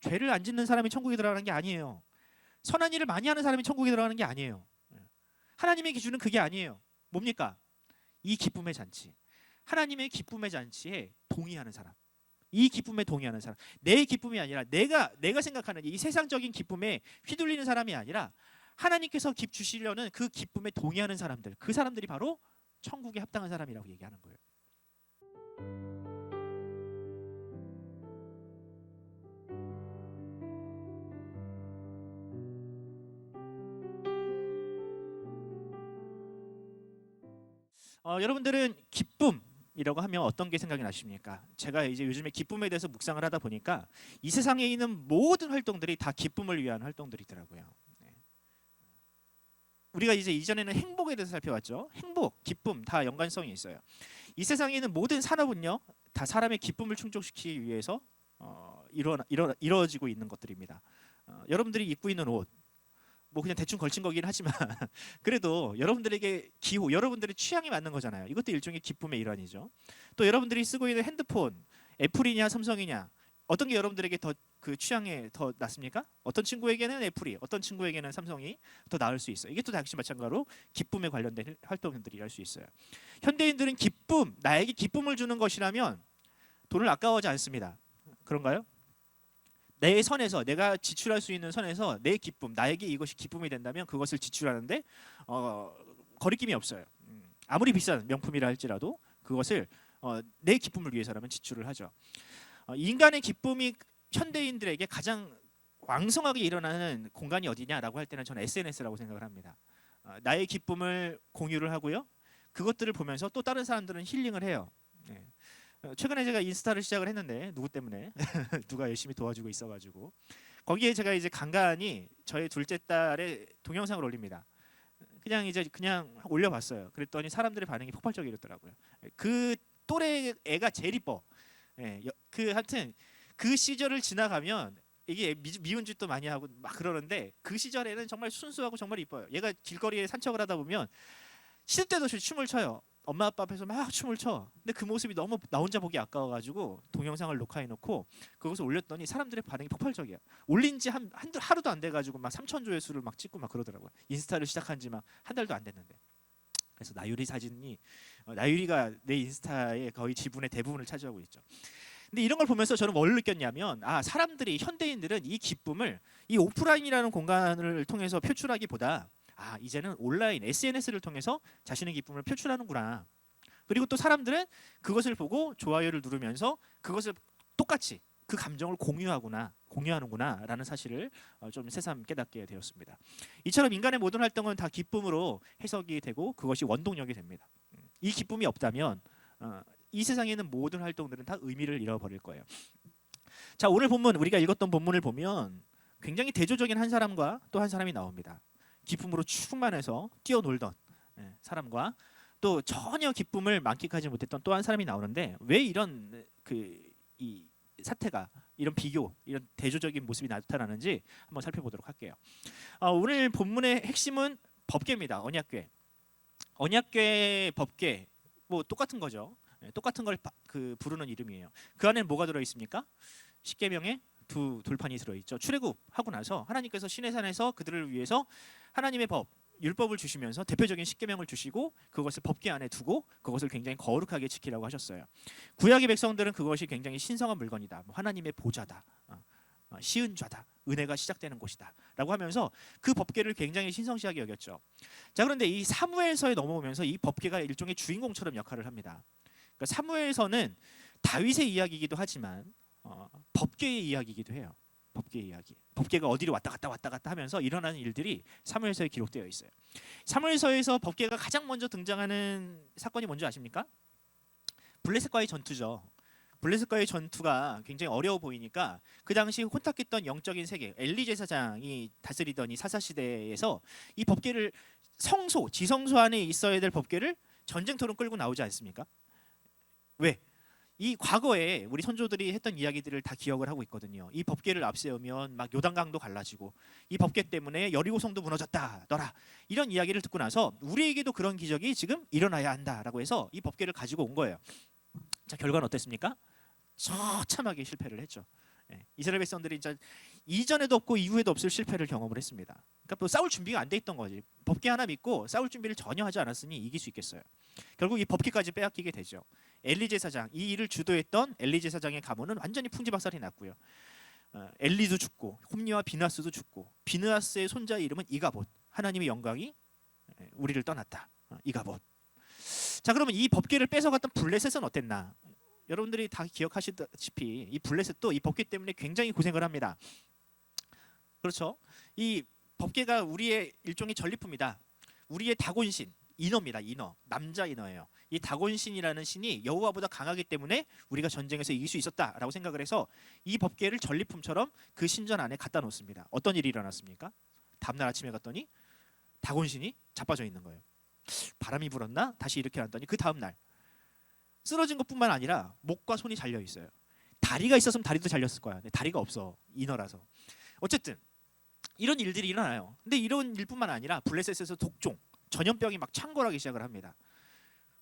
죄를 안 짓는 사람이 천국에 들어가는 게 아니에요. 선한 일을 많이 하는 사람이 천국에 들어가는 게 아니에요. 하나님의 기준은 그게 아니에요. 뭡니까? 이 기쁨의 잔치. 하나님의 기쁨의 잔치에 동의하는 사람. 이 기쁨에 동의하는 사람. 내 기쁨이 아니라 내가 생각하는 이 세상적인 기쁨에 휘둘리는 사람이 아니라 하나님께서 깁 주시려는 그 기쁨에 동의하는 사람들. 그 사람들이 바로 천국에 합당한 사람이라고 얘기하는 거예요. 여러분들은 기쁨이라고 하면 어떤 게 생각이 나십니까? 제가 이제 요즘에 기쁨에 대해서 묵상을 하다 보니까 이 세상에 있는 모든 활동들이 다 기쁨을 위한 활동들이더라고요. 네. 우리가 이제 이전에는 행복에 대해서 살펴봤죠. 행복, 기쁨 다 연관성이 있어요. 이 세상에 있는 모든 산업은요, 다 사람의 기쁨을 충족시키기 위해서 이루어지고 있는 것들입니다. 여러분들이 입고 있는 옷, 뭐 그냥 대충 걸친 거긴 하지만 그래도 여러분들에게 기호, 여러분들의 취향이 맞는 거잖아요. 이것도 일종의 기쁨의 일환이죠. 또 여러분들이 쓰고 있는 핸드폰, 애플이냐 삼성이냐, 어떤 게 여러분들에게 더 그 취향에 더 낫습니까? 어떤 친구에게는 애플이, 어떤 친구에게는 삼성이 더 나을 수 있어요. 이게 또 역시 마찬가지로 기쁨에 관련된 활동들이 할 수 있어요. 현대인들은 기쁨, 나에게 기쁨을 주는 것이라면 돈을 아까워하지 않습니다. 그런가요? 내 선에서, 내가 지출할 수 있는 선에서 내 기쁨, 나에게 이것이 기쁨이 된다면 그것을 지출하는데 거리낌이 없어요. 아무리 비싼 명품이라 할지라도 그것을 내 기쁨을 위해서라면 지출을 하죠. 인간의 기쁨이 현대인들에게 가장 왕성하게 일어나는 공간이 어디냐라고 할 때는 저는 SNS라고 생각을 합니다. 나의 기쁨을 공유를 하고요. 그것들을 보면서 또 다른 사람들은 힐링을 해요. 네. 최근에 제가 인스타를 시작을 했는데 누구 때문에 누가 열심히 도와주고 있어가지고 거기에 제가 이제 간간히 저의 둘째 딸의 동영상을 올립니다. 그냥 올려봤어요. 그랬더니 사람들의 반응이 폭발적이었더라고요. 그 또래 애가 제일 이뻐. 예, 하여튼 그 시절을 지나가면 이게 미운 짓도 많이 하고 막 그러는데 그 시절에는 정말 순수하고 정말 이뻐요. 얘가 길거리에 산책을 하다 보면 시도 때도 없이 춤을 춰요. 엄마 아빠 앞에서 막 춤을 춰. 근데 그 모습이 너무 나 혼자 보기 아까워가지고 동영상을 녹화해놓고 그것을 올렸더니 사람들의 반응이 폭발적이야. 올린 지 하루도 안 돼가지고 막 3천 조회수를 막 찍고 막 그러더라고요. 인스타를 시작한 지 막 한 달도 안 됐는데. 그래서 나유리 사진이 나유리가 내 인스타의 거의 지분의 대부분을 차지하고 있죠. 근데 이런 걸 보면서 저는 뭘 느꼈냐면 사람들이 현대인들은 이 기쁨을 이 오프라인이라는 공간을 통해서 표출하기보다 이제는 온라인 SNS를 통해서 자신의 기쁨을 표출하는구나. 그리고 또 사람들은 그것을 보고 좋아요를 누르면서 그것을 똑같이 그 감정을 공유하는구나라는 사실을 좀 새삼 깨닫게 되었습니다. 이처럼 인간의 모든 활동은 다 기쁨으로 해석이 되고 그것이 원동력이 됩니다. 이 기쁨이 없다면 이 세상에 있는 모든 활동들은 다 의미를 잃어버릴 거예요. 자, 오늘 본문 우리가 읽었던 본문을 보면 굉장히 대조적인 한 사람과 또 한 사람이 나옵니다. 기쁨으로 충만해서 뛰어놀던 사람과 또 전혀 기쁨을 만끽하지 못했던 또 한 사람이 나오는데 왜 이런 이 사태가 이런 비교, 이런 대조적인 모습이 나타나는지 한번 살펴보도록 할게요. 오늘 본문의 핵심은 법궤입니다. 언약궤. 언약궤, 법궤 뭐 똑같은 거죠. 똑같은 걸 부르는 이름이에요. 그 안에 뭐가 들어 있습니까? 십계명의 두 돌판이 들어있죠. 출애굽하고 나서 하나님께서 시내산에서 그들을 위해서 하나님의 법, 율법을 주시면서 대표적인 십계명을 주시고 그것을 법궤 안에 두고 그것을 굉장히 거룩하게 지키라고 하셨어요. 구약의 백성들은 그것이 굉장히 신성한 물건이다. 하나님의 보좌다. 시은 좌다. 은혜가 시작되는 곳이다. 라고 하면서 그 법궤를 굉장히 신성시하게 여겼죠. 자, 그런데 이 사무엘서에 넘어오면서 이 법궤가 일종의 주인공처럼 역할을 합니다. 그러니까 사무엘서는 다윗의 이야기이기도 하지만 법궤의 이야기이기도 해요. 법궤의 이야기. 법궤가 어디로 왔다 갔다 하면서 일어나는 일들이 사무엘서에 기록되어 있어요. 사무엘서에서 법궤가 가장 먼저 등장하는 사건이 뭔지 아십니까? 블레셋과의 전투죠. 블레셋과의 전투가 굉장히 어려워 보이니까 그 당시 혼탁했던 영적인 세계, 엘리 제사장이 다스리던 이 사사 시대에서 이 법궤를 지성소 안에 있어야 될 법궤를 전쟁터로 끌고 나오지 않습니까? 왜? 이 과거에 우리 선조들이 했던 이야기들을 다 기억을 하고 있거든요. 이 법궤를 앞세우면 막 요단강도 갈라지고 이 법궤 때문에 여리고성도 무너졌다더라. 이런 이야기를 듣고 나서 우리에게도 그런 기적이 지금 일어나야 한다라고 해서 이 법궤를 가지고 온 거예요. 자, 결과는 어땠습니까? 처참하게 실패를 했죠. 이스라엘 백성들이 이제 이전에도 없고 이후에도 없을 실패를 경험을 했습니다. 그러니까 뭐 싸울 준비가 안 돼 있던 거지. 법궤 하나 믿고 싸울 준비를 전혀 하지 않았으니 이길 수 있겠어요. 결국 이 법궤까지 빼앗기게 되죠. 엘리 제사장, 이 일을 주도했던 엘리 제사장의 가문은 완전히 풍지박살이 났고요. 엘리도 죽고 홈리와 비나스도 죽고, 비느하스의 손자의 이름은 이가봇, 하나님의 영광이 우리를 떠났다. 이가봇. 자, 그러면 이 법궤를 뺏어갔던 블레셋은 어땠나? 여러분들이 다 기억하시다시피 이 블레셋도 이 법궤 때문에 굉장히 고생을 합니다. 그렇죠? 이 법궤가 우리의 일종의 전리품이다. 우리의 다곤신, 인어입니다. 인어, 남자 인어예요. 이 다곤신이라는 신이 여호와보다 강하기 때문에 우리가 전쟁에서 이길 수 있었다라고 생각을 해서 이 법궤를 전리품처럼 그 신전 안에 갖다 놓습니다. 어떤 일이 일어났습니까? 다음날 아침에 갔더니 다곤신이 자빠져 있는 거예요. 바람이 불었나? 다시 이렇게 놨더니 그 다음날 쓰러진 것뿐만 아니라 목과 손이 잘려 있어요. 다리가 있었으면 다리도 잘렸을 거야. 근데 다리가 없어. 인어라서. 어쨌든 이런 일들이 일어나요. 근데 이런 일뿐만 아니라 블레셋에서 독종, 전염병이 막 창궐하기 시작을 합니다.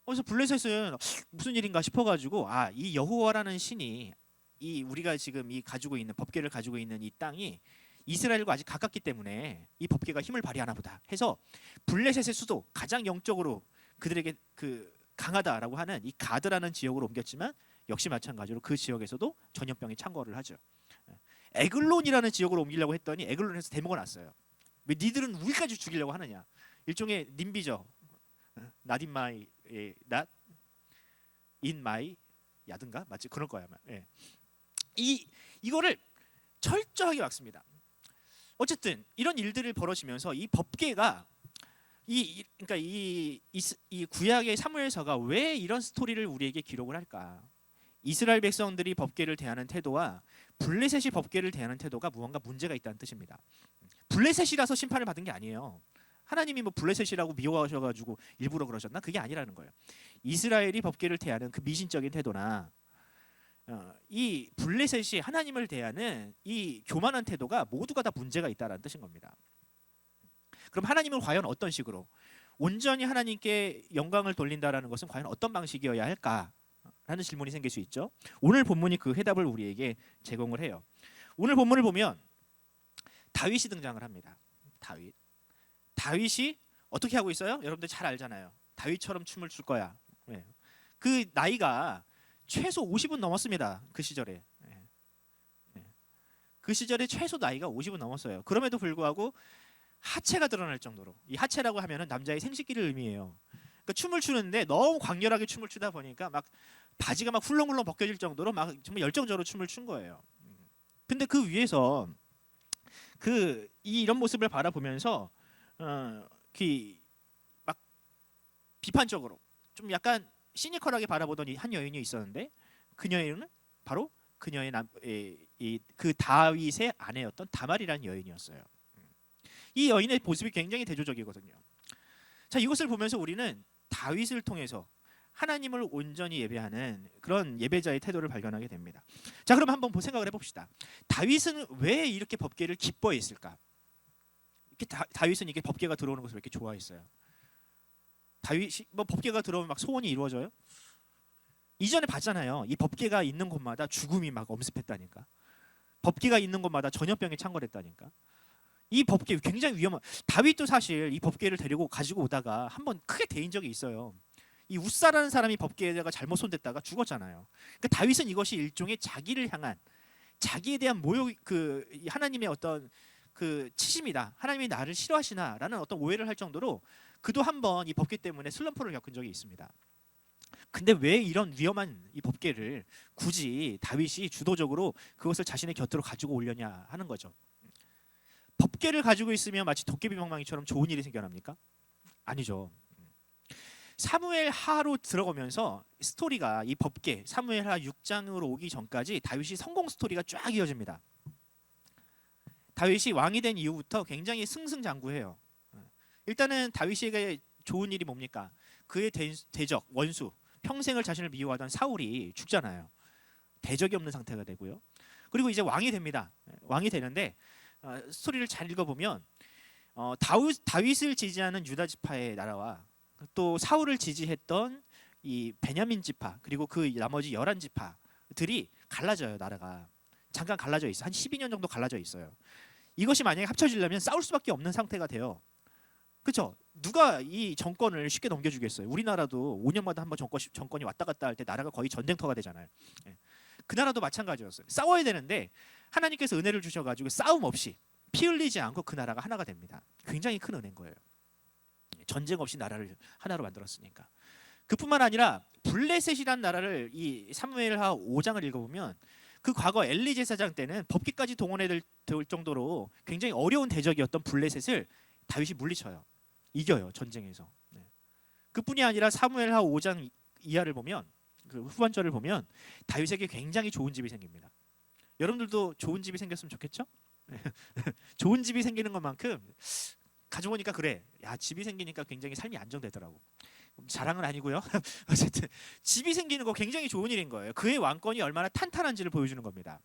그래서 블레셋은 무슨 일인가 싶어가지고 이 여호와라는 신이 이 우리가 지금 이 가지고 있는 법궤를 가지고 있는 이 땅이 이스라엘과 아직 가깝기 때문에 이 법궤가 힘을 발휘하나 보다 해서 블레셋의 수도, 가장 영적으로 그들에게 그 강하다라고 하는 이 가드라는 지역으로 옮겼지만 역시 마찬가지로 그 지역에서도 전염병이 창궐을 하죠. 에글론이라는 지역으로 옮기려고 했더니 에글론에서 대목을 났어요. 왜 니들은 우리까지 죽이려고 하느냐? 일종의 님비죠. Not in my, not in my 야든가 맞지? 그럴 거야 아마. 이거를 철저하게 막습니다. 어쨌든 이런 일들을 벌어지면서 이 법궤가 그러니까 이 구약의 사무엘서가 왜 이런 스토리를 우리에게 기록을 할까? 이스라엘 백성들이 법궤를 대하는 태도와 블레셋이 법궤를 대하는 태도가 무언가 문제가 있다는 뜻입니다. 블레셋이라서 심판을 받은 게 아니에요. 하나님이 뭐 블레셋이라고 미워하셔가지고 일부러 그러셨나? 그게 아니라는 거예요. 이스라엘이 법궤를 대하는 그 미신적인 태도나 이 블레셋이 하나님을 대하는 이 교만한 태도가 모두가 다 문제가 있다는 뜻인 겁니다. 그럼 하나님은 과연 어떤 식으로 온전히 하나님께 영광을 돌린다라는 것은 과연 어떤 방식이어야 할까? 라는 질문이 생길 수 있죠. 오늘 본문이 그 해답을 우리에게 제공을 해요. 오늘 본문을 보면 다윗이 등장을 합니다. 다윗이 어떻게 하고 있어요? 여러분들 잘 알잖아요. 다윗처럼 춤을 출 거야. 그 나이가 최소 50은 넘었습니다. 그 시절에. 그 시절에 최소 나이가 50은 넘었어요. 그럼에도 불구하고 하체가 드러날 정도로, 이 하체라고 하면은 남자의 생식기를 의미해요. 그러니까 춤을 추는데 너무 강렬하게 춤을 추다 보니까 막 바지가 막 훌렁훌렁 벗겨질 정도로 막 정말 열정적으로 춤을 춘 거예요. 근데 그 위에서 이런 모습을 바라보면서 막 비판적으로 좀 약간 시니컬하게 바라보던 한 여인이 있었는데 그 여인은 바로 그녀의 그 다윗의 아내였던 다말이라는 여인이었어요. 이 여인의 모습이 굉장히 대조적이거든요. 자, 이것을 보면서 우리는 다윗을 통해서 하나님을 온전히 예배하는 그런 예배자의 태도를 발견하게 됩니다. 자, 그럼 한번 생각을 해봅시다. 다윗은 왜 이렇게 법궤를 기뻐했을까? 다윗은 이게 법궤가 들어오는 것을 왜 이렇게 좋아했어요? 다윗이 뭐 법궤가 들어오면 막 소원이 이루어져요? 이전에 봤잖아요. 이 법궤가 있는 곳마다 죽음이 막 엄습했다니까. 법궤가 있는 곳마다 전염병이 창궐했다니까. 이 법궤 굉장히 위험한. 다윗도 사실 이 법궤를 데리고 가지고 오다가 한번 크게 데인 적이 있어요. 이 웃사라는 사람이 법궤에다가 잘못 손댔다가 죽었잖아요. 그러니까 다윗은 이것이 일종의 자기를 향한, 자기에 대한 모욕, 하나님의 어떤 그 치심이다. 하나님이 나를 싫어하시나라는 어떤 오해를 할 정도로 그도 한번 이 법궤 때문에 슬럼프를 겪은 적이 있습니다. 근데 왜 이런 위험한 이 법궤를 굳이 다윗이 주도적으로 그것을 자신의 곁으로 가지고 오려냐 하는 거죠. 법궤를 가지고 있으면 마치 도깨비 방망이처럼 좋은 일이 생겨납니까? 아니죠. 사무엘 하로 들어가면서 스토리가 이 법궤 사무엘 하 6장으로 오기 전까지 다윗이 성공 스토리가 쫙 이어집니다. 다윗이 왕이 된 이후부터 굉장히 승승장구해요. 일단은 다윗에게 좋은 일이 뭡니까? 그의 대적 원수, 평생을 자신을 미워하던 사울이 죽잖아요. 대적이 없는 상태가 되고요. 그리고 이제 왕이 됩니다. 왕이 되는데 스토리를 잘 읽어보면 다윗을 지지하는 유다 지파의 나라와 또 사울을 지지했던 이 베냐민 지파 그리고 그 나머지 11지파들이 갈라져요. 나라가 잠깐 갈라져 있어. 한 12년 정도 갈라져 있어요. 이것이 만약에 합쳐지려면 싸울 수밖에 없는 상태가 돼요. 그렇죠? 누가 이 정권을 쉽게 넘겨주겠어요? 우리나라도 5년마다 한번 정권이 왔다 갔다 할 때 나라가 거의 전쟁터가 되잖아요. 예. 그 나라도 마찬가지였어요. 싸워야 되는데 하나님께서 은혜를 주셔가지고 싸움 없이 피 흘리지 않고 그 나라가 하나가 됩니다. 굉장히 큰 은혜인 거예요. 전쟁 없이 나라를 하나로 만들었으니까. 그뿐만 아니라 블레셋이라는 나라를 이 사무엘하 5장을 읽어보면 그 과거 엘리 제사장 때는 법궤까지 동원해 될 정도로 굉장히 어려운 대적이었던 블레셋을 다윗이 물리쳐요. 이겨요, 전쟁에서. 네. 그뿐이 아니라 사무엘하 5장 이하를 보면, 그 후반절을 보면 다윗에게 굉장히 좋은 집이 생깁니다. 여러분들도 좋은 집이 생겼으면 좋겠죠? 좋은 집이 생기는 것만큼 가져보니까 그래. 야, 집이 생기니까 굉장히 삶이 안정되더라고. 자랑은 아니고요. 어쨌든 집이 생기는 거 굉장히 좋은 일인 거예요. 그의 왕권이 얼마나 탄탄한지를 보여주는 겁니다.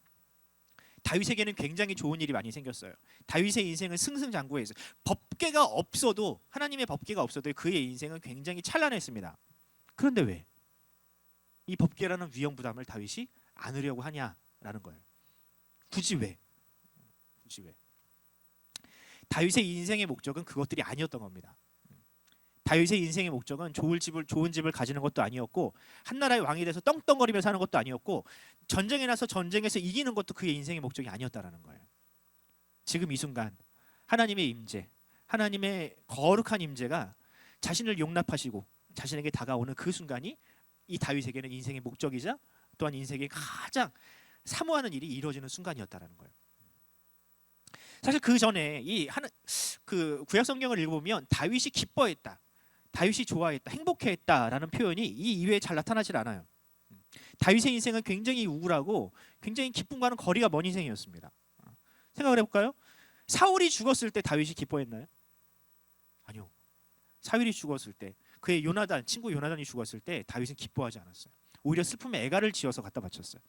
다윗에게는 굉장히 좋은 일이 많이 생겼어요. 다윗의 인생은 승승장구했어요. 법궤가 없어도, 하나님의 법궤가 없어도 그의 인생은 굉장히 찬란했습니다. 그런데 왜 이 법궤라는 위험 부담을 다윗이 안으려고 하냐라는 거예요. 굳이 왜? 다윗의 인생의 목적은 그것들이 아니었던 겁니다. 다윗의 인생의 목적은 좋은 집을 가지는 것도 아니었고, 한 나라의 왕이 돼서 떵떵거리며 사는 것도 아니었고, 전쟁에 나서 전쟁에서 이기는 것도 그의 인생의 목적이 아니었다라는 거예요. 지금 이 순간 하나님의 임재, 하나님의 거룩한 임재가 자신을 용납하시고 자신에게 다가오는 그 순간이 이 다윗에게는 인생의 목적이자 또한 인생의 가장 사모하는 일이 이루어지는 순간이었다라는 거예요. 사실 그 전에 그 구약 성경을 읽어보면 다윗이 기뻐했다, 다윗이 좋아했다, 행복해했다라는 표현이 이 이외에 잘 나타나질 않아요. 다윗의 인생은 굉장히 우울하고 굉장히 기쁨과는 거리가 먼 인생이었습니다. 생각을 해볼까요? 사울이 죽었을 때 다윗이 기뻐했나요? 아니요. 사울이 죽었을 때, 그의 친구 요나단이 죽었을 때 다윗은 기뻐하지 않았어요. 오히려 슬픔에 애가를 지어서 갖다 바쳤어요.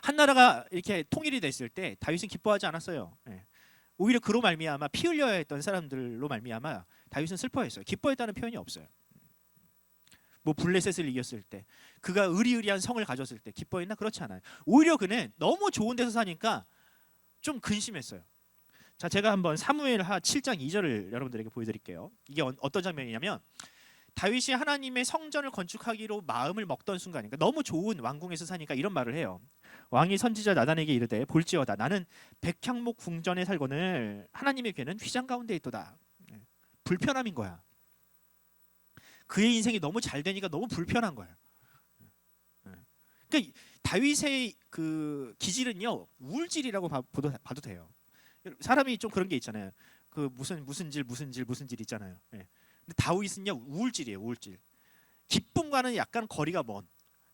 한 나라가 이렇게 통일이 됐을 때 다윗은 기뻐하지 않았어요. 예. 오히려 그로 말미암아 피 흘려야 했던 사람들로 말미암아 다윗은 슬퍼했어요. 기뻐했다는 표현이 없어요. 뭐 블레셋을 이겼을 때, 그가 의리의리한 성을 가졌을 때 기뻐했나? 그렇지 않아요. 오히려 그는 너무 좋은 데서 사니까 좀 근심했어요. 자, 제가 한번 사무엘하 7장 2절을 여러분들에게 보여드릴게요. 이게 어떤 장면이냐면, 다윗이 하나님의 성전을 건축하기로 마음을 먹던 순간, 그러니까 너무 좋은 왕궁에서 사니까 이런 말을 해요. 왕이 선지자 나단에게 이르되, 볼지어다 나는 백향목 궁전에 살거늘 하나님의 궤는 휘장 가운데 있도다. 불편함인 거야. 그의 인생이 너무 잘 되니까 너무 불편한 거야. 그러니까 다윗의 그 기질은요, 우울질이라고 봐도 돼요. 사람이 좀 그런 게 있잖아요. 그 무슨 질 있잖아요. 예. 근데 다윗은요, 우울질이에요. 우울질. 기쁨과는 약간 거리가 먼,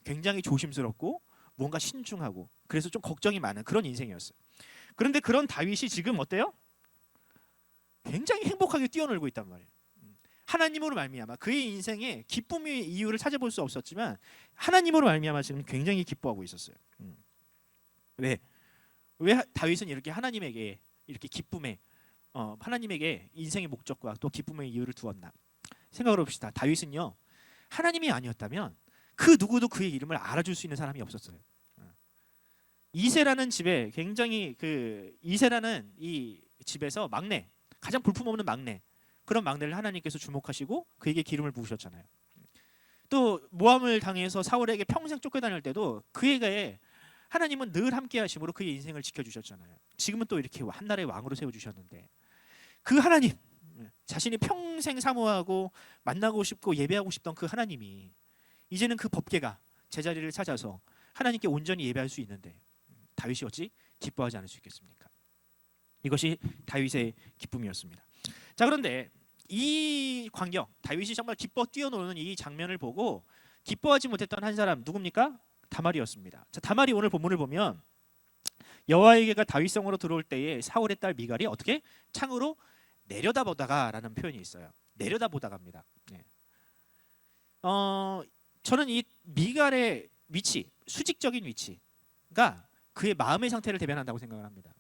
굉장히 조심스럽고 뭔가 신중하고, 그래서 좀 걱정이 많은 그런 인생이었어요. 그런데 그런 다윗이 지금 어때요? 굉장히 행복하게 뛰어놀고 있단 말이에요. 하나님으로 말미암아 그의 인생에 기쁨의 이유를 찾아볼 수 없었지만 하나님으로 말미암아 지금 굉장히 기뻐하고 있었어요. 왜 다윗은 이렇게 하나님에게 이렇게 기쁨의 하나님에게 인생의 목적과 또 기쁨의 이유를 두었나? 생각을 해봅시다. 다윗은요, 하나님이 아니었다면 그 누구도 그의 이름을 알아줄 수 있는 사람이 없었어요. 이새라는 집에 굉장히 이새라는 이 집에서 막내, 가장 볼품없는 막내, 그런 막내를 하나님께서 주목하시고 그에게 기름을 부으셨잖아요. 또 모함을 당해서 사울에게 평생 쫓겨다닐 때도 그에게 하나님은 늘 함께 하심으로 그의 인생을 지켜주셨잖아요. 지금은 또 이렇게 한 나라의 왕으로 세워주셨는데, 그 하나님, 자신이 평생 사모하고 만나고 싶고 예배하고 싶던 그 하나님이 이제는 그 법궤가 제자리를 찾아서 하나님께 온전히 예배할 수 있는데 다윗이 어찌 기뻐하지 않을 수 있겠습니까? 이것이 다윗의 기쁨이었습니다. 자, 그런데 이 광경, 다윗이 정말 기뻐 뛰어노는 이 장면을 보고 기뻐하지 못했던 한 사람 누굽니까? 다말이었습니다. 자, 다말이 오늘 본문을 보면 여호와에게가 다윗성으로 들어올 때에 사울의 딸 미갈이 어떻게 창으로 내려다보다가라는 표현이 있어요. 내려다보다가입니다. 네. 저는 이 미갈의 위치, 수직적인 위치가 그의 마음의 상태를 대변한다고 생각을 합니다.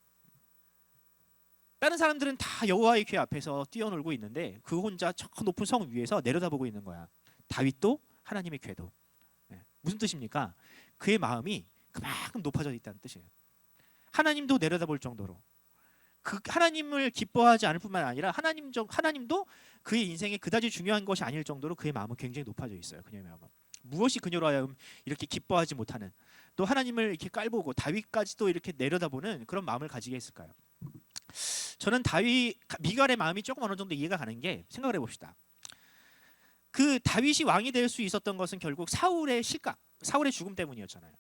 다른 사람들은 다 여호와의 궤 앞에서 뛰어놀고 있는데 그 혼자 저 높은 성 위에서 내려다보고 있는 거야. 다윗도 하나님의 궤도. 네. 무슨 뜻입니까? 그의 마음이 그만큼 높아져 있다는 뜻이에요. 하나님도 내려다볼 정도로 그 하나님을 기뻐하지 않을 뿐만 아니라 하나님도 그의 인생에 그다지 중요한 것이 아닐 정도로 그의 마음은 굉장히 높아져 있어요. 그녀의 마음은 무엇이 그녀로 하여금 이렇게 기뻐하지 못하는, 또 하나님을 이렇게 깔보고 다윗까지도 이렇게 내려다보는 그런 마음을 가지게 했을까요? 저는 미갈의 마음이 조금 어느 정도 이해가 가는 게, 생각을 해봅시다. 그 다윗이 왕이 될 수 있었던 것은 결국 사울의 죽음 때문이었잖아요.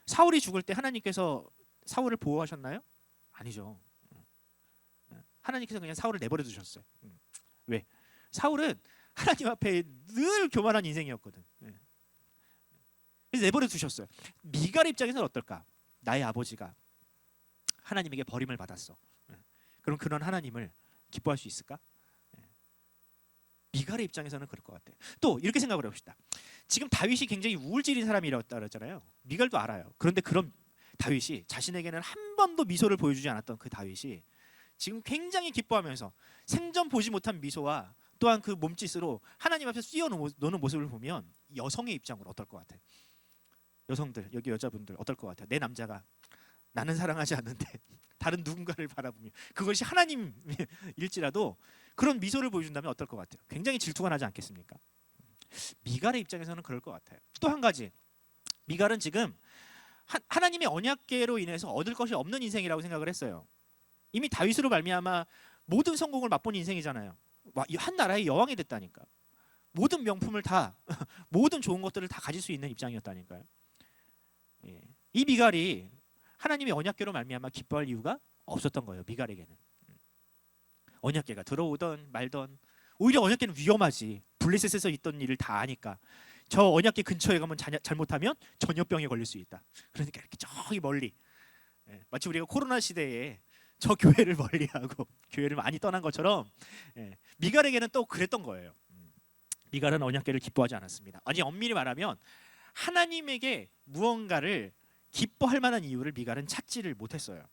사울이 죽을 때 하나님께서 사울을 보호하셨나요? 아니죠. 하나님께서 그냥 사울을 내버려 두셨어요. 왜? 사울은 하나님 앞에 늘 교만한 인생이었거든. 그래서 내버려 두셨어요. 미갈의 입장에서는 어떨까? 나의 아버지가 하나님에게 버림을 받았어. 그럼 그런 하나님을 기뻐할 수 있을까? 미갈의 입장에서는 그럴 것 같아요. 또 이렇게 생각을 해봅시다. 지금 다윗이 굉장히 우울질인 사람이었다 그랬잖아요. 미갈도 알아요. 그런데 그런 다윗이, 자신에게는 한 번도 미소를 보여주지 않았던 그 다윗이 지금 굉장히 기뻐하면서 생전 보지 못한 미소와 또한 그 몸짓으로 하나님 앞에서 뛰어노는 모습을 보면 여성의 입장으로 어떨 것 같아요? 여성들, 여기 여자분들 어떨 것 같아요? 내 남자가 나는 사랑하지 않는데 다른 누군가를 바라보며 그것이 하나님일지라도 그런 미소를 보여준다면 어떨 것 같아요? 굉장히 질투가 나지 않겠습니까? 미갈의 입장에서는 그럴 것 같아요. 또 한 가지, 미갈은 지금 하나님의 언약궤로 인해서 얻을 것이 없는 인생이라고 생각을 했어요. 이미 다윗으로 말미암아 모든 성공을 맛본 인생이잖아요. 한 나라의 여왕이 됐다니까. 모든 명품을 다 모든 좋은 것들을 다 가질 수 있는 입장이었다니까요. 이 미갈이 하나님의 언약궤로 말미암아 기뻐할 이유가 없었던 거예요. 미갈에게는. 언약궤가 들어오던 말던, 오히려 언약궤는 위험하지. 블레셋에서 있던 일을 다 아니까 저 언약궤 근처에 가면 잘못하면 전염병에 걸릴 수 있다. 그러니까 이렇게 저기 멀리, 마치 우리가 코로나 시대에 저 교회를 멀리하고 교회를 많이 떠난 것처럼 미갈에게는 또 그랬던 거예요. 미갈은 언약궤를 기뻐하지 않았습니다. 아니, 엄밀히 말하면 하나님에게 무언가를 기뻐할 만한 이유를 미갈은 찾지를 못했어요.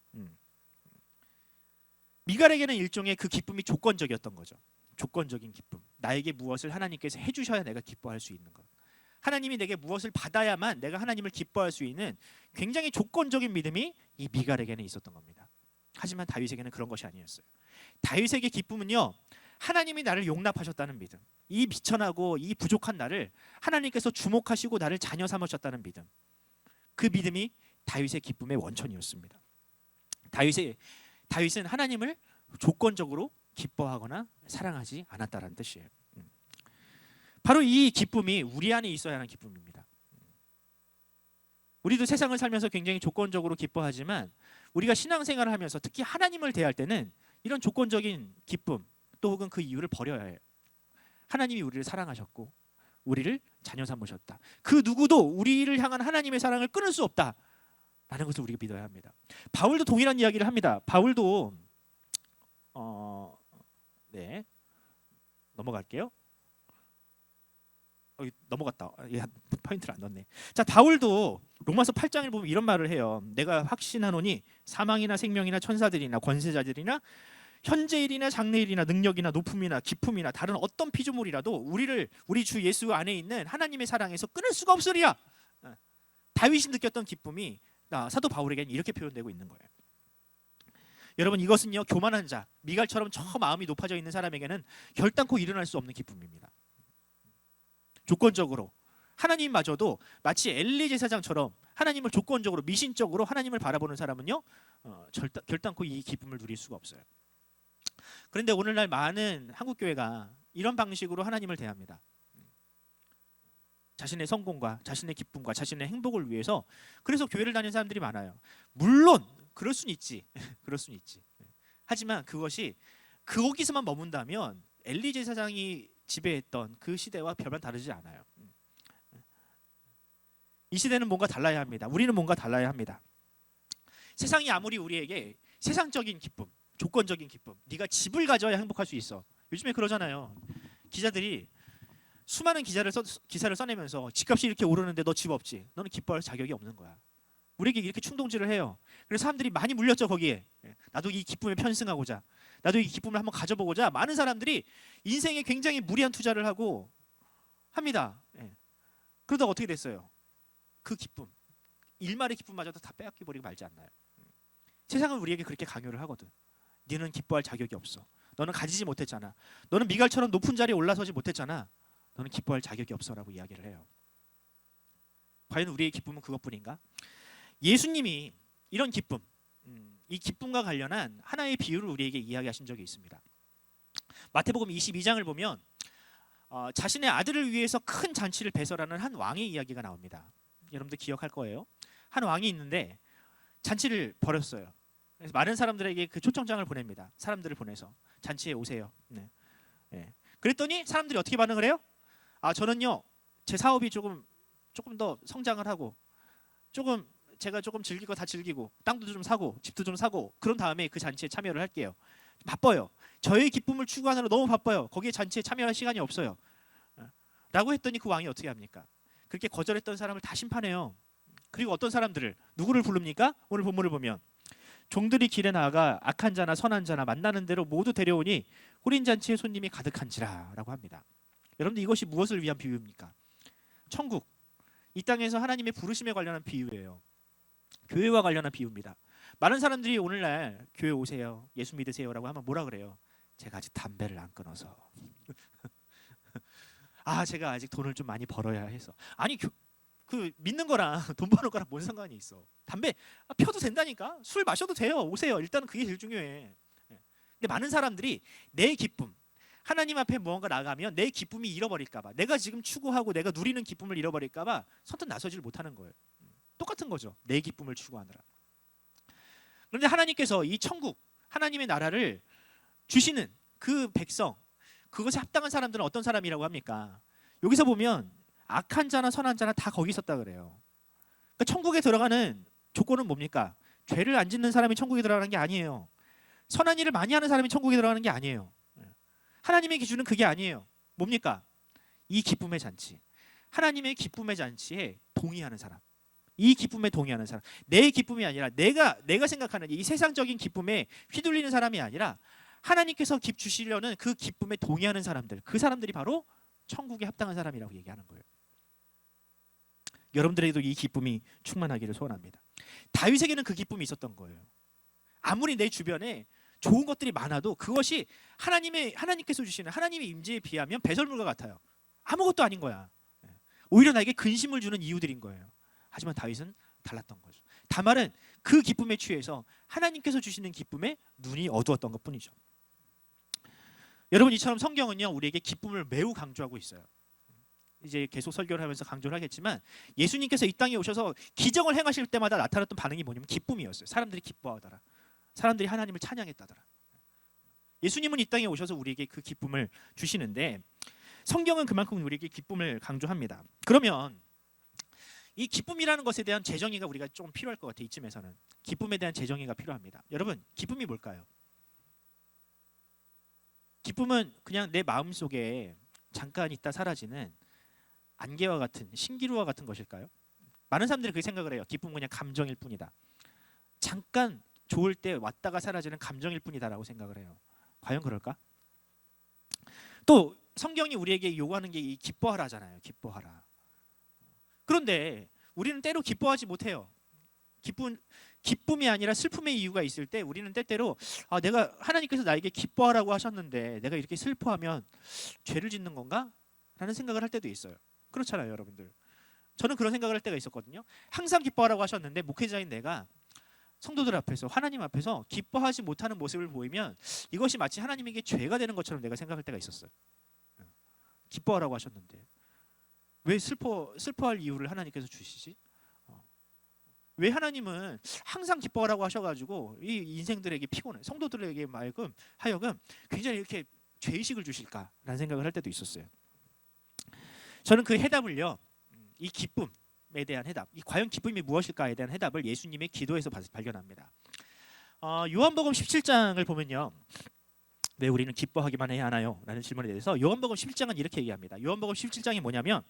미갈에게는 일종의 그 기쁨이 조건적이었던 거죠. 조건적인 기쁨. 나에게 무엇을 하나님께서 해주셔야 내가 기뻐할 수 있는 것. 하나님이 내게 무엇을 받아야만 내가 하나님을 기뻐할 수 있는 굉장히 조건적인 믿음이 이 미갈에게는 있었던 겁니다. 하지만 다윗에게는 그런 것이 아니었어요. 다윗에게 기쁨은요, 하나님이 나를 용납하셨다는 믿음, 이 비천하고 이 부족한 나를 하나님께서 주목하시고 나를 자녀 삼으셨다는 믿음, 그 믿음이 다윗의 기쁨의 원천이었습니다. 다윗은 하나님을 조건적으로 기뻐하거나 사랑하지 않았다는 뜻이에요. 바로 이 기쁨이 우리 안에 있어야 하는 기쁨입니다. 우리도 세상을 살면서 굉장히 조건적으로 기뻐하지만 우리가 신앙생활을 하면서 특히 하나님을 대할 때는 이런 조건적인 기쁨 또 혹은 그 이유를 버려야 해요. 하나님이 우리를 사랑하셨고 우리를 자녀 삼으셨다. 그 누구도 우리를 향한 하나님의 사랑을 끊을 수 없다 라는 것을 우리가 믿어야 합니다. 바울도 동일한 이야기를 합니다. 바울도 넘어갈게요. 넘어갔다. 포인트를 안 넣었네. 자, 바울도 로마서 8장을 보면 이런 말을 해요. 내가 확신하노니 사망이나 생명이나 천사들이나 권세자들이나 현재일이나 장래일이나 능력이나 높음이나 기품이나 다른 어떤 피조물이라도 우리 주 예수 안에 있는 하나님의 사랑에서 끊을 수가 없으리라. 다윗이 느꼈던 기쁨이 사도 바울에게는 이렇게 표현되고 있는 거예요. 여러분, 이것은요, 교만한 자, 미갈처럼 저 마음이 높아져 있는 사람에게는 결단코 일어날 수 없는 기쁨입니다. 조건적으로 하나님마저도 마치 엘리 제사장처럼 하나님을 조건적으로 미신적으로 하나님을 바라보는 사람은요, 결단코 이 기쁨을 누릴 수가 없어요. 그런데 오늘날 많은 한국교회가 이런 방식으로 하나님을 대합니다. 자신의 성공과 자신의 기쁨과 자신의 행복을 위해서. 그래서 교회를 다니는 사람들이 많아요. 물론 그럴 수는 있지. 그럴 수는 있지. 하지만 그것이 거기서만 머문다면 엘리 제사장이 지배했던 그 시대와 별반 다르지 않아요. 이 시대는 뭔가 달라야 합니다. 우리는 뭔가 달라야 합니다. 세상이 아무리 우리에게 세상적인 기쁨, 조건적인 기쁨, 네가 집을 가져야 행복할 수 있어. 요즘에 그러잖아요. 기자들이 수많은 기사를 써내면서 집값이 이렇게 오르는데 너 집 없지? 너는 기뻐할 자격이 없는 거야. 우리에게 이렇게 충동질을 해요. 그래서 사람들이 많이 물렸죠, 거기에. 나도 이 기쁨에 편승하고자, 나도 이 기쁨을 한번 가져보고자 많은 사람들이 인생에 굉장히 무리한 투자를 하고 합니다. 그러다가 어떻게 됐어요? 그 기쁨, 일말의 기쁨마저도 다 빼앗겨 버리고 말지 않나요? 세상은 우리에게 그렇게 강요를 하거든. 너는 기뻐할 자격이 없어. 너는 가지지 못했잖아. 너는 미갈처럼 높은 자리에 올라서지 못했잖아. 너는 기뻐할 자격이 없어라고 이야기를 해요. 과연 우리의 기쁨은 그것뿐인가? 예수님이 이런 기쁨, 이 기쁨과 관련한 하나의 비유를 우리에게 이야기하신 적이 있습니다. 마태복음 22장을 보면 자신의 아들을 위해서 큰 잔치를 배설하는 한 왕의 이야기가 나옵니다. 여러분들 기억할 거예요. 한 왕이 있는데 잔치를 벌였어요. 그래서 많은 사람들에게 그 초청장을 보냅니다. 사람들을 보내서 잔치에 오세요. 네. 네. 그랬더니 사람들이 어떻게 반응을 해요? 저는요 제 사업이 조금 더 성장을 하고 제가 조금 즐길 거 다 즐기고 땅도 좀 사고 집도 좀 사고 그런 다음에 그 잔치에 참여를 할게요. 바빠요. 저의 기쁨을 추구하느라 너무 바빠요. 거기에 잔치에 참여할 시간이 없어요. 라고 했더니 그 왕이 어떻게 합니까? 그렇게 거절했던 사람을 다 심판해요. 그리고 어떤 사람들을 누구를 부릅니까? 오늘 본문을 보면 종들이 길에 나아가 악한 자나 선한 자나 만나는 대로 모두 데려오니 호린 잔치에 손님이 가득한지라 라고 합니다. 여러분들 이것이 무엇을 위한 비유입니까? 천국, 이 땅에서 하나님의 부르심에 관련한 비유예요. 교회와 관련한 비유입니다. 많은 사람들이 오늘날 교회 오세요, 예수 믿으세요 라고 하면 뭐라 그래요? 제가 아직 담배를 안 끊어서 제가 아직 돈을 좀 많이 벌어야 해서. 아니 그 믿는 거랑 돈 버는 거랑 뭔 상관이 있어? 담배 펴도 된다니까. 술 마셔도 돼요. 오세요. 일단은 그게 제일 중요해. 근데 많은 사람들이 내 기쁨, 하나님 앞에 무언가 나가면 내 기쁨이 잃어버릴까 봐, 내가 지금 추구하고 내가 누리는 기쁨을 잃어버릴까 봐 선뜻 나서질 못하는 거예요. 똑같은 거죠. 내 기쁨을 추구하느라. 그런데 하나님께서 이 천국, 하나님의 나라를 주시는 그 백성, 그것에 합당한 사람들은 어떤 사람이라고 합니까? 여기서 보면 악한 자나 선한 자나 다 거기 있었다 그래요. 그러니까 천국에 들어가는 조건은 뭡니까? 죄를 안 짓는 사람이 천국에 들어가는 게 아니에요. 선한 일을 많이 하는 사람이 천국에 들어가는 게 아니에요. 하나님의 기준은 그게 아니에요. 뭡니까? 이 기쁨의 잔치, 하나님의 기쁨의 잔치에 동의하는 사람, 이 기쁨에 동의하는 사람. 내 기쁨이 아니라 내가 생각하는 이 세상적인 기쁨에 휘둘리는 사람이 아니라 하나님께서 주시려는 그 기쁨에 동의하는 사람들, 그 사람들이 바로 천국에 합당한 사람이라고 얘기하는 거예요. 여러분들에게도 이 기쁨이 충만하기를 소원합니다. 다윗에게는 그 기쁨이 있었던 거예요. 아무리 내 주변에 좋은 것들이 많아도 그것이 하나님께서 주시는 하나님의 임재에 비하면 배설물과 같아요. 아무것도 아닌 거야. 오히려 나에게 근심을 주는 이유들인 거예요. 하지만 다윗은 달랐던 거죠. 다말은 그 기쁨에 취해서 하나님께서 주시는 기쁨에 눈이 어두웠던 것뿐이죠. 여러분, 이처럼 성경은요 우리에게 기쁨을 매우 강조하고 있어요. 이제 계속 설교를 하면서 강조를 하겠지만 예수님께서 이 땅에 오셔서 기적을 행하실 때마다 나타났던 반응이 뭐냐면 기쁨이었어요. 사람들이 기뻐하더라. 사람들이 하나님을 찬양했다더라. 예수님은 이 땅에 오셔서 우리에게 그 기쁨을 주시는데 성경은 그만큼 우리에게 기쁨을 강조합니다. 그러면 이 기쁨이라는 것에 대한 재정의가 우리가 좀 필요할 것 같아요. 이쯤에서는 기쁨에 대한 재정의가 필요합니다. 여러분, 기쁨이 뭘까요? 기쁨은 그냥 내 마음속에 잠깐 있다 사라지는 안개와 같은 신기루와 같은 것일까요? 많은 사람들이 그렇게 생각을 해요. 기쁨은 그냥 감정일 뿐이다. 잠깐 좋을 때 왔다가 사라지는 감정일 뿐이다라고 생각을 해요. 과연 그럴까? 또 성경이 우리에게 요구하는 게 이 기뻐하라잖아요. 기뻐하라. 그런데 우리는 때로 기뻐하지 못해요. 기쁨이 아니라 슬픔의 이유가 있을 때 우리는 때때로 내가 하나님께서 나에게 기뻐하라고 하셨는데 내가 이렇게 슬퍼하면 죄를 짓는 건가? 라는 생각을 할 때도 있어요. 그렇잖아요, 여러분들. 저는 그런 생각을 할 때가 있었거든요. 항상 기뻐하라고 하셨는데 목회자인 내가 성도들 앞에서 하나님 앞에서 기뻐하지 못하는 모습을 보이면 이것이 마치 하나님에게 죄가 되는 것처럼 내가 생각할 때가 있었어요. 기뻐하라고 하셨는데 왜 슬퍼할 이유를 하나님께서 주시지? 왜 하나님은 항상 기뻐하라고 하셔가지고 이 인생들에게 피곤해 성도들에게 하여금 굉장히 이렇게 죄의식을 주실까라는 생각을 할 때도 있었어요. 저는 그 해답을요, 이 기쁨에 대한 해답, 이 과연 기쁨이 무엇일까에 대한 해답을 예수님의 기도에서 발견합니다. 요한복음 17장을 보면요, 왜 우리는 기뻐하기만 해야 하나요? 라는 질문에 대해서 요한복음 17장은 이렇게 얘기합니다. 요한복음 17장이 뭐냐면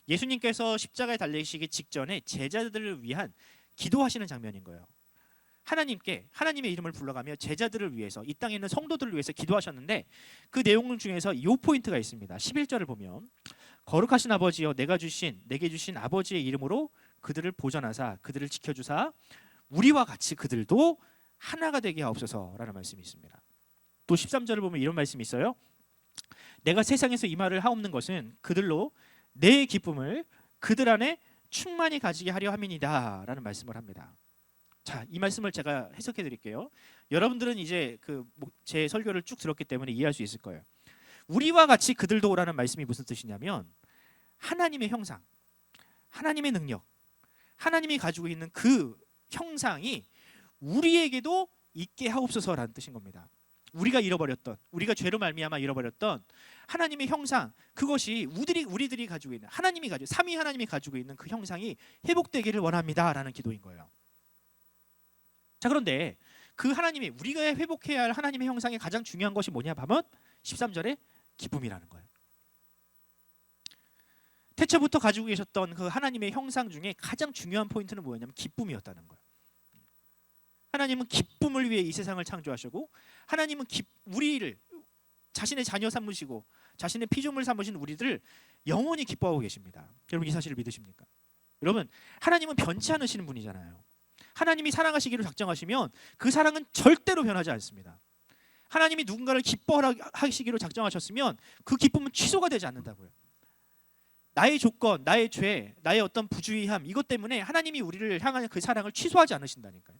예수님께서 십자가에 달리시기 직전에 제자들을 위한 기도하시는 장면인 거예요. 하나님의 이름을 불러가며 제자들을 위해서, 이 땅에 있는 성도들을 위해서 기도하셨는데 그 내용 중에서 이 포인트가 있습니다. 11절을 보면 거룩하신 아버지여 내게 주신 아버지의 이름으로 그들을 보전하사 그들을 지켜주사 우리와 같이 그들도 하나가 되게 하옵소서라는 말씀이 있습니다. 또 13절을 보면 이런 말씀이 있어요. 내가 세상에서 이 말을 하옵는 것은 그들로 내 기쁨을 그들 안에 충만히 가지게 하려 함이니다 라는 말씀을 합니다. 자, 이 말씀을 제가 해석해 드릴게요. 여러분들은 이제 제 설교를 쭉 들었기 때문에 이해할 수 있을 거예요. 우리와 같이 그들도 오라는 말씀이 무슨 뜻이냐면 하나님의 형상, 하나님의 능력, 하나님이 가지고 있는 그 형상이 우리에게도 있게 하옵소서라는 뜻인 겁니다. 우리가 잃어버렸던, 우리가 죄로 말미암아 잃어버렸던 하나님의 형상, 그것이 우리들이 가지고 있는 삼위 하나님이 가지고 있는 그 형상이 회복되기를 원합니다라는 기도인 거예요. 자, 그런데 그 하나님의, 우리가 회복해야 할 하나님의 형상의 가장 중요한 것이 뭐냐 하면 13절에 기쁨이라는 거예요. 태초부터 가지고 계셨던 그 하나님의 형상 중에 가장 중요한 포인트는 뭐였냐면 기쁨이었다는 거예요. 하나님은 기쁨을 위해 이 세상을 창조하시고, 하나님은 우리를 자신의 자녀 삼으시고 자신의 피조물 삼으신 우리들을 영원히 기뻐하고 계십니다. 여러분, 이 사실을 믿으십니까? 여러분, 하나님은 변치 않으시는 분이잖아요. 하나님이 사랑하시기로 작정하시면 그 사랑은 절대로 변하지 않습니다. 하나님이 누군가를 기뻐하시기로 작정하셨으면 그 기쁨은 취소가 되지 않는다고요. 나의 조건, 나의 죄, 나의 어떤 부주의함, 이것 때문에 하나님이 우리를 향한 그 사랑을 취소하지 않으신다니까요.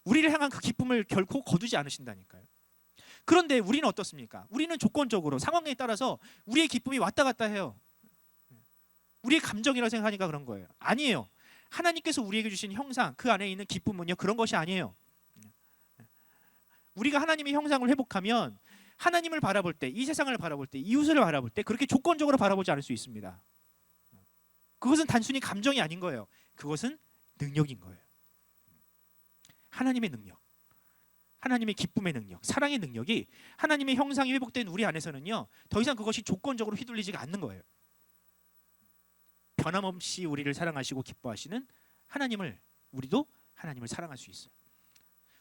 우리를 향한 그 기쁨을 결코 거두지 않으신다니까요. 그런데 우리는 어떻습니까? 우리는 조건적으로 상황에 따라서 우리의 기쁨이 왔다 갔다 해요. 우리의 감정이라고 생각하니까 그런 거예요. 아니에요. 하나님께서 우리에게 주신 형상, 그 안에 있는 기쁨은요, 그런 것이 아니에요. 우리가 하나님의 형상을 회복하면 하나님을 바라볼 때, 이 세상을 바라볼 때, 이웃을 바라볼 때 그렇게 조건적으로 바라보지 않을 수 있습니다. 그것은 단순히 감정이 아닌 거예요. 그것은 능력인 거예요. 하나님의 능력, 하나님의 기쁨의 능력, 사랑의 능력이 하나님의 형상이 회복된 우리 안에서는요, 더 이상 그것이 조건적으로 휘둘리지가 않는 거예요. 변함없이 우리를 사랑하시고 기뻐하시는 하나님을, 우리도 하나님을 사랑할 수 있어요.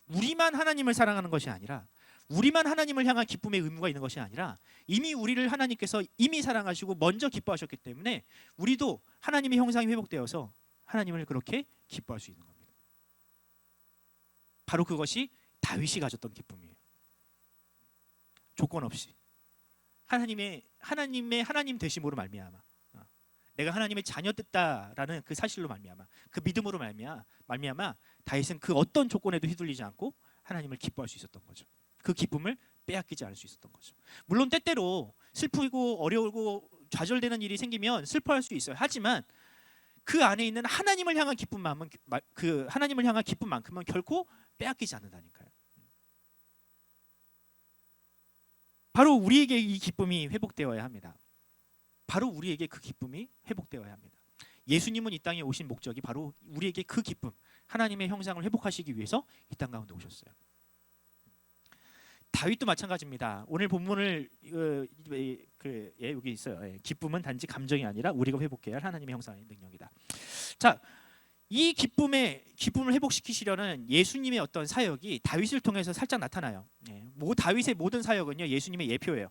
우리만 하나님을 사랑하는 것이 아니라, 우리만 하나님을 향한 기쁨의 의무가 있는 것이 아니라, 이미 우리를 하나님께서 이미 사랑하시고 먼저 기뻐하셨기 때문에 우리도 하나님의 형상이 회복되어서 하나님을 그렇게 기뻐할 수 있는 겁니다. 바로 그것이 다윗이 가졌던 기쁨이에요. 조건 없이 하나님 되심으로 말미암아, 내가 하나님의 자녀 됐다라는 그 사실로 말미암아, 그 믿음으로 말미암아 다윗은 그 어떤 조건에도 휘둘리지 않고 하나님을 기뻐할 수 있었던 거죠. 그 기쁨을 빼앗기지 않을 수 있었던 거죠. 물론 때때로 슬프고 어려우고 좌절되는 일이 생기면 슬퍼할 수 있어요. 하지만 그 안에 있는 하나님을 향한 기쁨만큼은 결코 빼앗기지 않는다니까요. 바로 우리에게 이 기쁨이 회복되어야 합니다. 바로 우리에게 그 기쁨이 회복되어야 합니다. 예수님은 이 땅에 오신 목적이 바로 우리에게 그 기쁨, 하나님의 형상을 회복하시기 위해서 이 땅 가운데 오셨어요. 다윗도 마찬가지입니다. 오늘 본문을 여기 있어요. 기쁨은 단지 감정이 아니라 우리가 회복해야 할 하나님의 형상의 능력이다. 자, 이 기쁨을 회복시키시려는 예수님의 어떤 사역이 다윗을 통해서 살짝 나타나요. 다윗의 모든 사역은요, 예수님의 예표예요.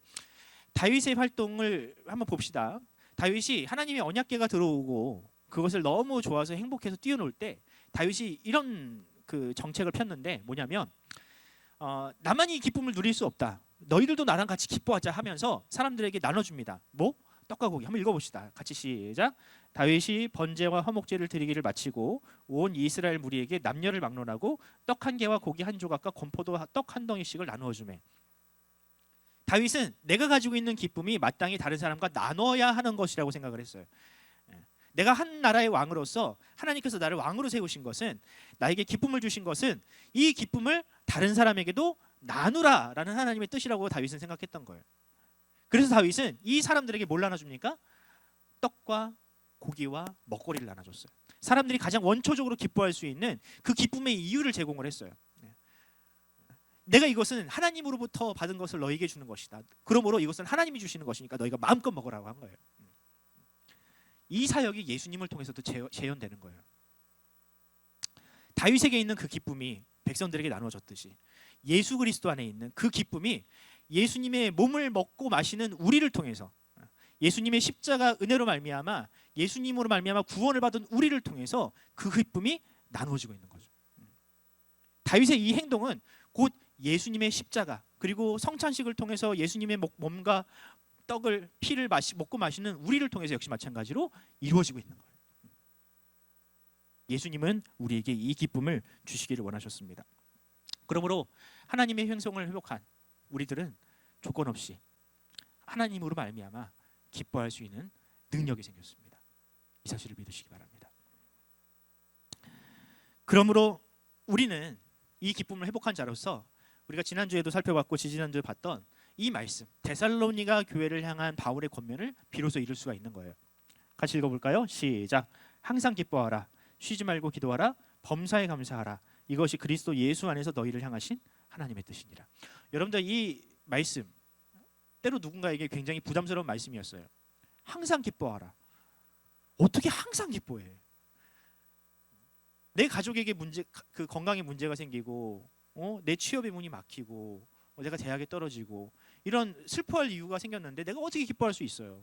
다윗의 활동을 한번 봅시다. 다윗이 하나님의 언약궤가 들어오고 그것을 너무 좋아서 행복해서 뛰어놀 때 다윗이 이런 그 정책을 폈는데, 뭐냐면 나만 이 기쁨을 누릴 수 없다, 너희들도 나랑 같이 기뻐하자 하면서 사람들에게 나눠줍니다. 뭐? 떡과 고기. 한번 읽어봅시다. 같이 시작. 다윗이 번제와 화목제를 드리기를 마치고 온 이스라엘 무리에게 남녀를 막론하고 떡 한 개와 고기 한 조각과 건포도 떡 한 덩이씩을 나누어 주매. 다윗은 내가 가지고 있는 기쁨이 마땅히 다른 사람과 나눠야 하는 것이라고 생각을 했어요. 내가 한 나라의 왕으로서 하나님께서 나를 왕으로 세우신 것은, 나에게 기쁨을 주신 것은 이 기쁨을 다른 사람에게도 나누라라는 하나님의 뜻이라고 다윗은 생각했던 거예요. 그래서 다윗은 이 사람들에게 뭘 나눠줍니까? 떡과 고기와 먹거리를 나눠줬어요. 사람들이 가장 원초적으로 기뻐할 수 있는 그 기쁨의 이유를 제공을 했어요. 내가 이것은 하나님으로부터 받은 것을 너에게 주는 것이다. 그러므로 이것은 하나님이 주시는 것이니까 너희가 마음껏 먹으라고 한 거예요. 이 사역이 예수님을 통해서도 재현되는 거예요. 다윗에게 있는 그 기쁨이 백성들에게 나눠졌듯이 예수 그리스도 안에 있는 그 기쁨이 예수님의 몸을 먹고 마시는 우리를 통해서, 예수님의 십자가 은혜로 말미암아, 예수님으로 말미암아 구원을 받은 우리를 통해서 그 기쁨이 나누어지고 있는 거죠. 다윗의 이 행동은 곧 예수님의 십자가 그리고 성찬식을 통해서 예수님의 몸과 떡을 피를 먹고 마시는 우리를 통해서 역시 마찬가지로 이루어지고 있는 거예요. 예수님은 우리에게 이 기쁨을 주시기를 원하셨습니다. 그러므로 하나님의 형성을 회복한 우리들은 조건 없이 하나님으로 말미암아 기뻐할 수 있는 능력이 생겼습니다. 이 사실을 믿으시기 바랍니다. 그러므로 우리는 이 기쁨을 회복한 자로서 우리가 지난주에도 살펴봤고 지지난주에 봤던 이 말씀 데살로니가 교회를 향한 바울의 권면을 비로소 이룰 수가 있는 거예요. 같이 읽어볼까요? 시작. 항상 기뻐하라. 쉬지 말고 기도하라. 범사에 감사하라. 이것이 그리스도 예수 안에서 너희를 향하신 하나님의 뜻이니라. 여러분들 이 말씀 때로 누군가에게 굉장히 부담스러운 말씀이었어요. 항상 기뻐하라. 어떻게 항상 기뻐해? 내 가족에게 그 건강에 문제가 생기고 내 취업의 문이 막히고 내가 대학에 떨어지고 이런 슬퍼할 이유가 생겼는데 내가 어떻게 기뻐할 수 있어요?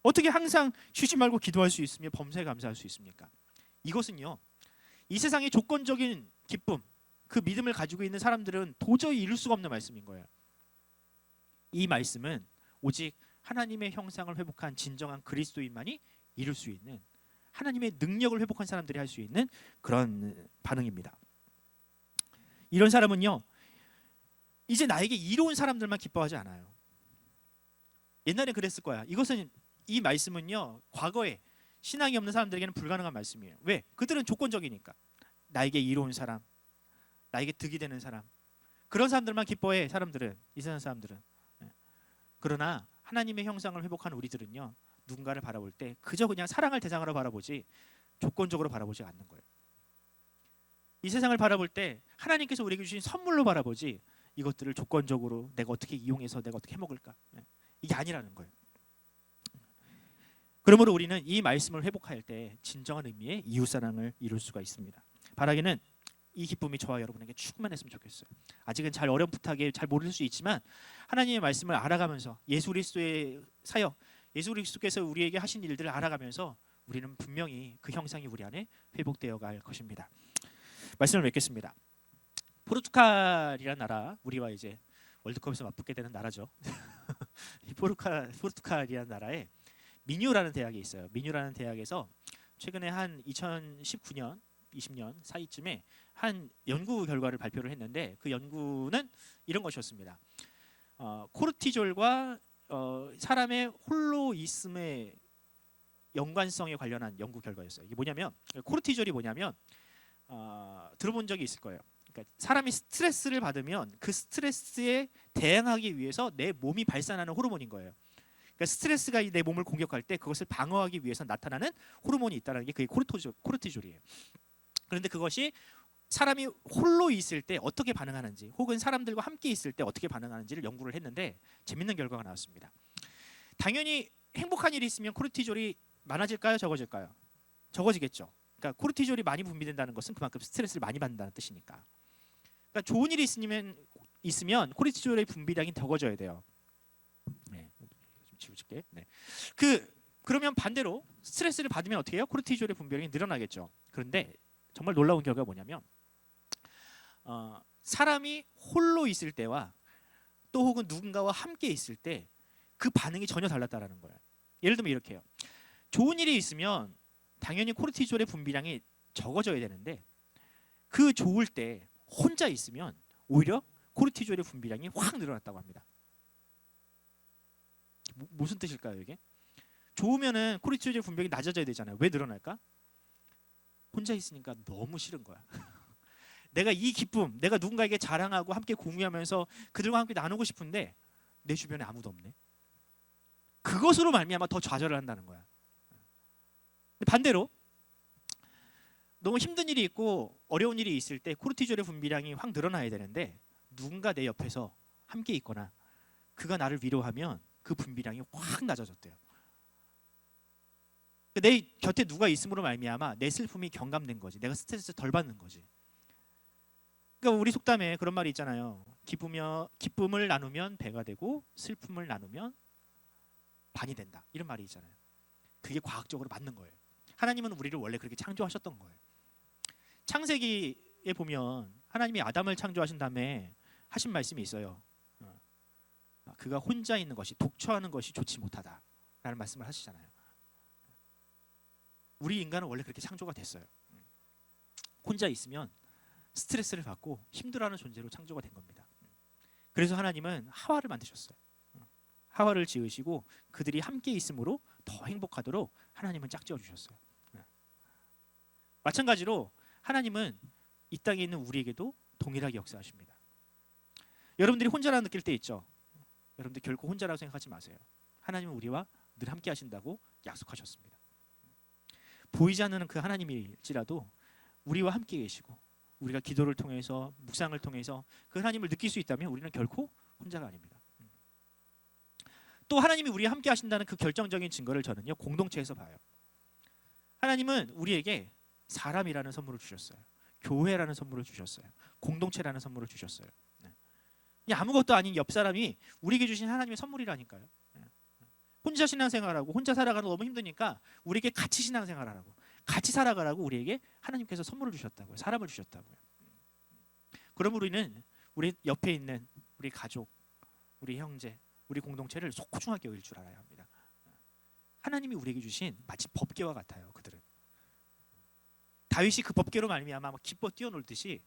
어떻게 항상 쉬지 말고 기도할 수 있으며 범사에 감사할 수 있습니까? 이것은요, 이 세상의 조건적인 기쁨, 그 믿음을 가지고 있는 사람들은 도저히 이룰 수가 없는 말씀인 거예요. 이 말씀은 오직 하나님의 형상을 회복한 진정한 그리스도인만이 이룰 수 있는, 하나님의 능력을 회복한 사람들이 할 수 있는 그런 반응입니다. 이런 사람은요, 이제 나에게 이로운 사람들만 기뻐하지 않아요. 옛날에 그랬을 거야. 이 말씀은요, 과거에 신앙이 없는 사람들에게는 불가능한 말씀이에요. 왜? 그들은 조건적이니까. 나에게 이로운 사람, 나에게 득이 되는 사람, 그런 사람들만 기뻐해. 사람들은, 이 세상 사람들은. 그러나 하나님의 형상을 회복한 우리들은요, 누군가를 바라볼 때 그저 그냥 사랑할 대상으로 바라보지 조건적으로 바라보지 않는 거예요. 이 세상을 바라볼 때 하나님께서 우리에게 주신 선물로 바라보지 이것들을 조건적으로 내가 어떻게 이용해서 내가 어떻게 해먹을까, 이게 아니라는 거예요. 그러므로 우리는 이 말씀을 회복할 때 진정한 의미의 이웃사랑을 이룰 수가 있습니다. 바라기는 이 기쁨이 저와 여러분에게 충만했으면 좋겠어요. 아직은 잘 어렴풋하게 잘 모를 수 있지만 하나님의 말씀을 알아가면서 예수 그리스도의 사역, 예수 그리스도께서 우리에게 하신 일들을 알아가면서 우리는 분명히 그 형상이 우리 안에 회복되어 갈 것입니다. 말씀을 맺겠습니다. 포르투갈이라는 나라, 우리와 이제 월드컵에서 맞붙게 되는 나라죠. 이 포르투갈이라는 나라에 민유라는 대학이 있어요. 민유라는 대학에서 최근에 한 2019년, 20년 사이쯤에 한 연구 결과를 발표를 했는데 그 연구는 이런 것이었습니다. 코르티졸과 사람의 홀로이즘의 연관성에 관련한 연구 결과였어요. 이게 뭐냐면 코르티졸이 뭐냐면 들어본 적이 있을 거예요. 그러니까 사람이 스트레스를 받으면 그 스트레스에 대응하기 위해서 내 몸이 발산하는 호르몬인 거예요. 그러니까 스트레스가 내 몸을 공격할 때 그것을 방어하기 위해서 나타나는 호르몬이 있다는 게 그게 코르티졸이에요. 그런데 그것이 사람이 홀로 있을 때 어떻게 반응하는지 혹은 사람들과 함께 있을 때 어떻게 반응하는지를 연구를 했는데 재밌는 결과가 나왔습니다. 당연히 행복한 일이 있으면 코르티졸이 많아질까요? 적어질까요? 적어지겠죠. 그러니까 코르티졸이 많이 분비된다는 것은 그만큼 스트레스를 많이 받는다는 뜻이니까. 그러니까 좋은 일이 있으면 코르티졸의 분비량이 적어져야 돼요. 네, 좀 지워줄게. 네. 그러면 반대로 스트레스를 받으면 어떻게 해요? 코르티졸의 분비량이 늘어나겠죠. 그런데 정말 놀라운 결과가 뭐냐면 사람이 홀로 있을 때와 또 혹은 누군가와 함께 있을 때 그 반응이 전혀 달랐다라는 거예요. 예를 들면 이렇게요. 좋은 일이 있으면 당연히 코르티졸의 분비량이 적어져야 되는데 그 좋을 때 혼자 있으면 오히려 코르티졸의 분비량이 확 늘어났다고 합니다. 무슨 뜻일까요, 이게? 좋으면은 코르티졸의 분비량이 낮아져야 되잖아요. 왜 늘어날까? 혼자 있으니까 너무 싫은 거야. 내가 이 기쁨, 내가 누군가에게 자랑하고 함께 공유하면서 그들과 함께 나누고 싶은데 내 주변에 아무도 없네. 그것으로 말미암아 더 좌절을 한다는 거야. 반대로 너무 힘든 일이 있고 어려운 일이 있을 때 코르티졸의 분비량이 확 늘어나야 되는데 누군가 내 옆에서 함께 있거나 그가 나를 위로하면 그 분비량이 확 낮아졌대요. 내 곁에 누가 있음으로 말미암아 내 슬픔이 경감된 거지. 내가 스트레스 덜 받는 거지. 그러니까 우리 속담에 그런 말이 있잖아요. 기쁨을 나누면 배가 되고 슬픔을 나누면 반이 된다. 이런 말이 있잖아요. 그게 과학적으로 맞는 거예요. 하나님은 우리를 원래 그렇게 창조하셨던 거예요. 창세기에 보면 하나님이 아담을 창조하신 다음에 하신 말씀이 있어요. 그가 혼자 있는 것이, 독처하는 것이 좋지 못하다라는 말씀을 하시잖아요. 우리 인간은 원래 그렇게 창조가 됐어요. 혼자 있으면 스트레스를 받고 힘들어하는 존재로 창조가 된 겁니다. 그래서 하나님은 하와를 만드셨어요. 하와를 지으시고 그들이 함께 있음으로 더 행복하도록 하나님은 짝지어 주셨어요. 마찬가지로 하나님은 이 땅에 있는 우리에게도 동일하게 역사하십니다. 여러분들이 혼자라 느낄 때 있죠. 여러분들 결코 혼자라고 생각하지 마세요. 하나님은 우리와 늘 함께 하신다고 약속하셨습니다. 보이지 않는 그 하나님일지라도 우리와 함께 계시고 우리가 기도를 통해서 묵상을 통해서 그 하나님을 느낄 수 있다면 우리는 결코 혼자가 아닙니다. 또 하나님이 우리와 함께 하신다는 그 결정적인 증거를 저는요 공동체에서 봐요. 하나님은 우리에게 사람이라는 선물을 주셨어요. 교회라는 선물을 주셨어요. 공동체라는 선물을 주셨어요. 그냥 아무것도 아닌 옆 사람이 우리에게 주신 하나님의 선물이라니까요. 혼자 신앙생활하고 혼자 살아가는 너무 힘드니까 우리에게 같이 신앙생활하라고, 같이 살아가라고 우리에게 하나님께서 선물을 주셨다고요. 사람을 주셨다고요. 그러므로 우리는 우리 옆에 있는 우리 가족, 우리 형제, 우리 공동체를 소중하게 여길 줄 알아야 합니다. 하나님이 우리에게 주신 마치 법궤와 같아요. 그들은 다윗이 그 법궤로 말미암아 기뻐 뛰어놀듯이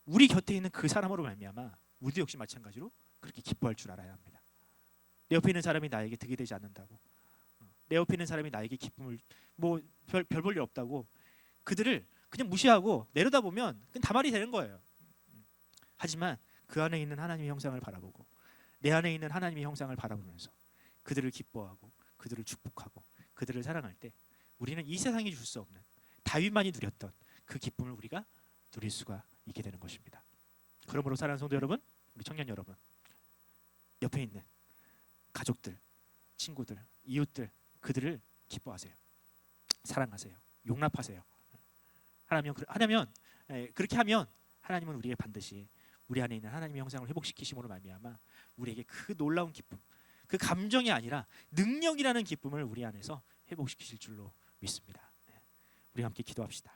우리 곁에 있는 그 사람으로 말미암아 우리도 역시 마찬가지로 그렇게 기뻐할 줄 알아야 합니다. 내 옆에 있는 사람이 나에게 득이 되지 않는다고, 내 옆에 있는 사람이 나에게 기쁨을 별 볼 일 없다고 그들을 그냥 무시하고 내려다보면 그냥 다말이 되는 거예요. 하지만 그 안에 있는 하나님의 형상을 바라보고 내 안에 있는 하나님의 형상을 바라보면서 그들을 기뻐하고 그들을 축복하고 그들을 사랑할 때 우리는 이 세상이 줄 수 없는 다윗만이 누렸던 그 기쁨을 우리가 누릴 수가 있게 되는 것입니다. 그러므로 사랑하는 성도 여러분, 우리 청년 여러분, 옆에 있는 가족들, 친구들, 이웃들, 그들을 기뻐하세요. 사랑하세요. 용납하세요. 그렇게 하면 하나님은 우리에게 반드시 우리 안에 있는 하나님의 형상을 회복시키심으로 말미암아 우리에게 그 놀라운 기쁨, 그 감정이 아니라 능력이라는 기쁨을 우리 안에서 회복시키실 줄로 믿습니다. 우리 함께 기도합시다.